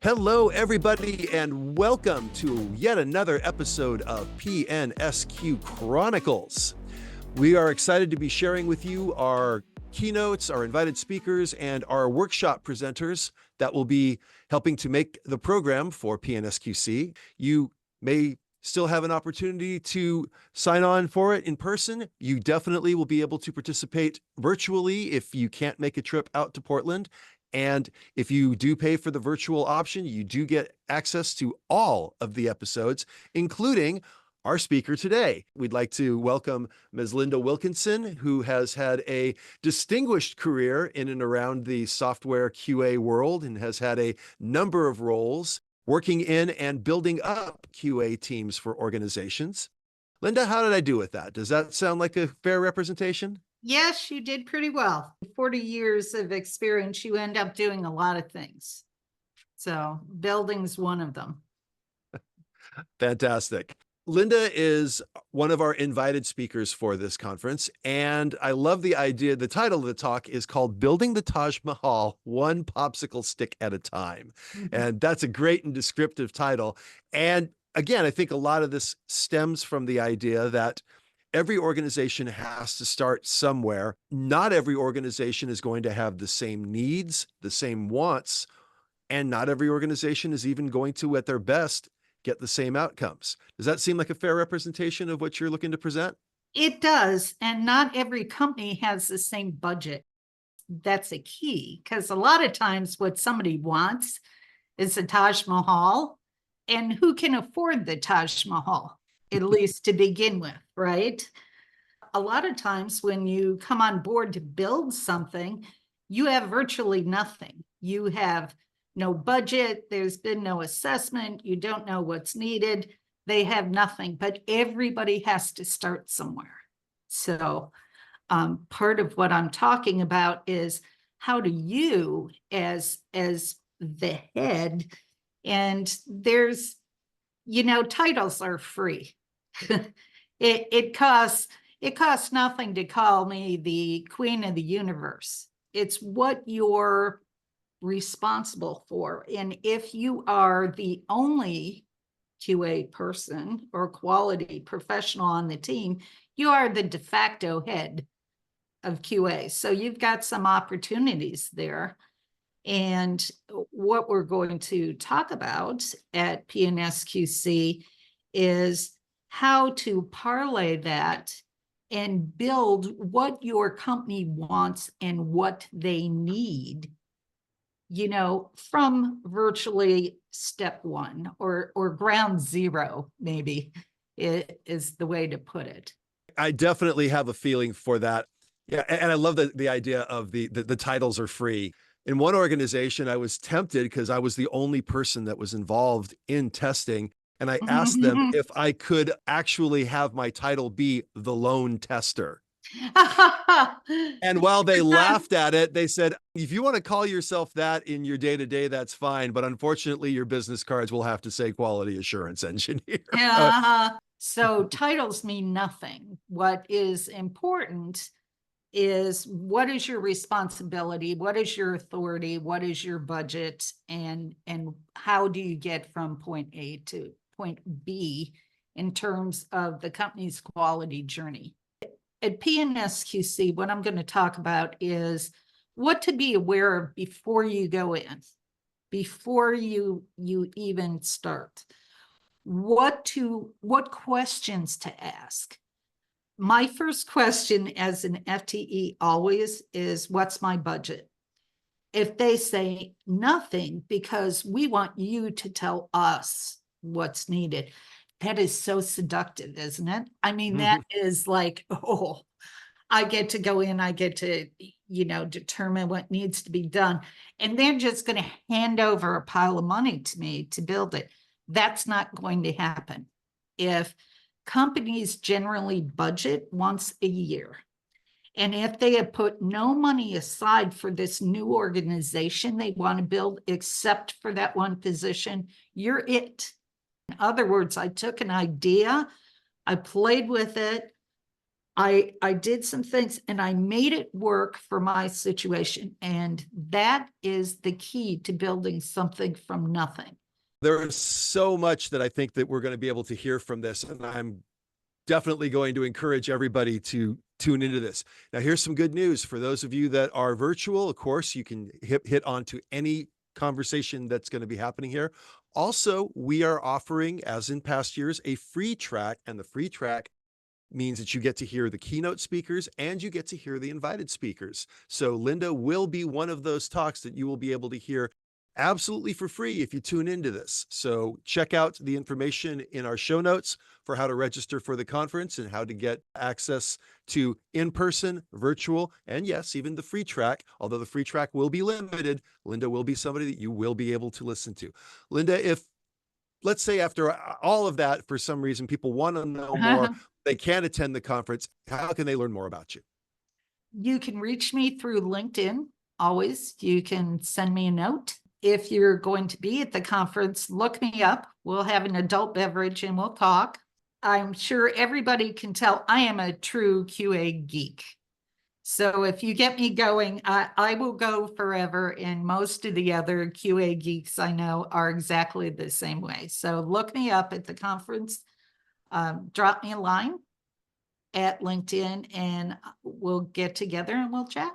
Hello, everybody, and welcome to yet another episode of PNSQ Chronicles. We are excited to be sharing with you our keynotes, our invited speakers, and our workshop presenters that will be helping to make the program for PNSQC. You may still have an opportunity to sign on for it in person. You definitely will be able to participate virtually if you can't make a trip out to Portland. And if you do pay for the virtual option, you do get access to all of the episodes, including our speaker today. We'd like to welcome Ms. Linda Wilkinson, who has had a distinguished career in and around the software QA world and has had a number of roles working in and building up QA teams for organizations. Linda, how did I do with that? Does that sound like a fair representation? Yes, you did pretty well. 40 years of experience, you end up doing a lot of things. So building's one of them. Fantastic. Linda is one of our invited speakers for this conference, and I love the idea. The title of the talk is called Building the Taj Mahal, One Popsicle Stick at a Time. And that's a great and descriptive title. And again, I think a lot of this stems from the idea that every organization has to start somewhere. Not every organization is going to have the same needs, the same wants, and not every organization is even going to, at their best, get the same outcomes. Does that seem like a fair representation of what you're looking to present? It does. And not every company has the same budget. That's a key, because a lot of times what somebody wants is a Taj Mahal. And who can afford the Taj Mahal? At least to begin with, right? A lot of times when you come on board to build something, you have virtually nothing. You have no budget. There's been no assessment. You don't know what's needed. They have nothing, but everybody has to start somewhere. So part of what I'm talking about is how do you, as the head, and there's, titles are free. It costs nothing to call me the queen of the universe. It's what you're responsible for. And if you are the only QA person or quality professional on the team, you are the de facto head of QA. So you've got some opportunities there. And what we're going to talk about at PNSQC is how to parlay that and build what your company wants and what they need, from virtually step one or ground zero, maybe is the way to put it. I definitely have a feeling for that. Yeah, and I love the idea of the titles are free. In one organization, I was tempted because I was the only person that was involved in testing. And I asked them if I could actually have my title be the lone tester. And while they laughed at it, they said, if you want to call yourself that in your day-to-day, that's fine. But unfortunately, your business cards will have to say quality assurance engineer. So titles mean nothing. What is important is what is your responsibility, what is your authority, what is your budget, and how do you get from point A to point B in terms of the company's quality journey. At PNSQC, what I'm going to talk about is what to be aware of before you go in, before you even start, what questions to ask. My first question as an FTE always is, what's my budget? If they say nothing, because we want you to tell us what's needed, that is so seductive, isn't it? I mean, that is like, oh, I get to go in, I get to, determine what needs to be done. And they're just going to hand over a pile of money to me to build it. That's not going to happen. If companies generally budget once a year, and if they have put no money aside for this new organization they want to build, except for that one position, you're it. In other words, I took an idea, I played with it, I did some things and I made it work for my situation. And that is the key to building something from nothing. There is so much that I think that we're going to be able to hear from this, and I'm definitely going to encourage everybody to tune into this. Now, here's some good news for those of you that are virtual. Of course, you can hit onto any conversation that's going to be happening here. Also, we are offering, as in past years, a free track, and the free track means that you get to hear the keynote speakers and you get to hear the invited speakers. So Linda will be one of those talks that you will be able to hear absolutely for free if you tune into this. So check out the information in our show notes for how to register for the conference and how to get access to in-person, virtual, and yes, even the free track. Although the free track will be limited, Linda will be somebody that you will be able to listen to. Linda, if let's say after all of that, for some reason, people want to know more, they can't attend the conference, how can they learn more about you? You can reach me through LinkedIn. Always, you can send me a note. If you're going to be at the conference, look me up. We'll have an adult beverage and we'll talk. I'm sure everybody can tell I am a true QA geek. So if you get me going, I will go forever. And most of the other QA geeks I know are exactly the same way. So look me up at the conference, drop me a line at LinkedIn, and we'll get together and we'll chat.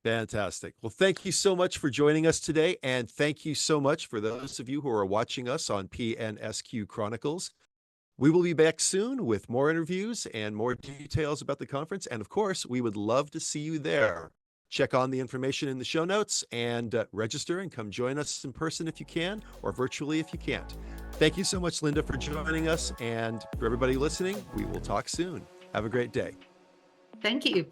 Fantastic. Well, thank you so much for joining us today. And thank you so much for those of you who are watching us on PNSQ Chronicles. We will be back soon with more interviews and more details about the conference. And of course, we would love to see you there. Check on the information in the show notes and register and come join us in person if you can, or virtually if you can't. Thank you so much, Linda, for joining us. And for everybody listening, we will talk soon. Have a great day. Thank you.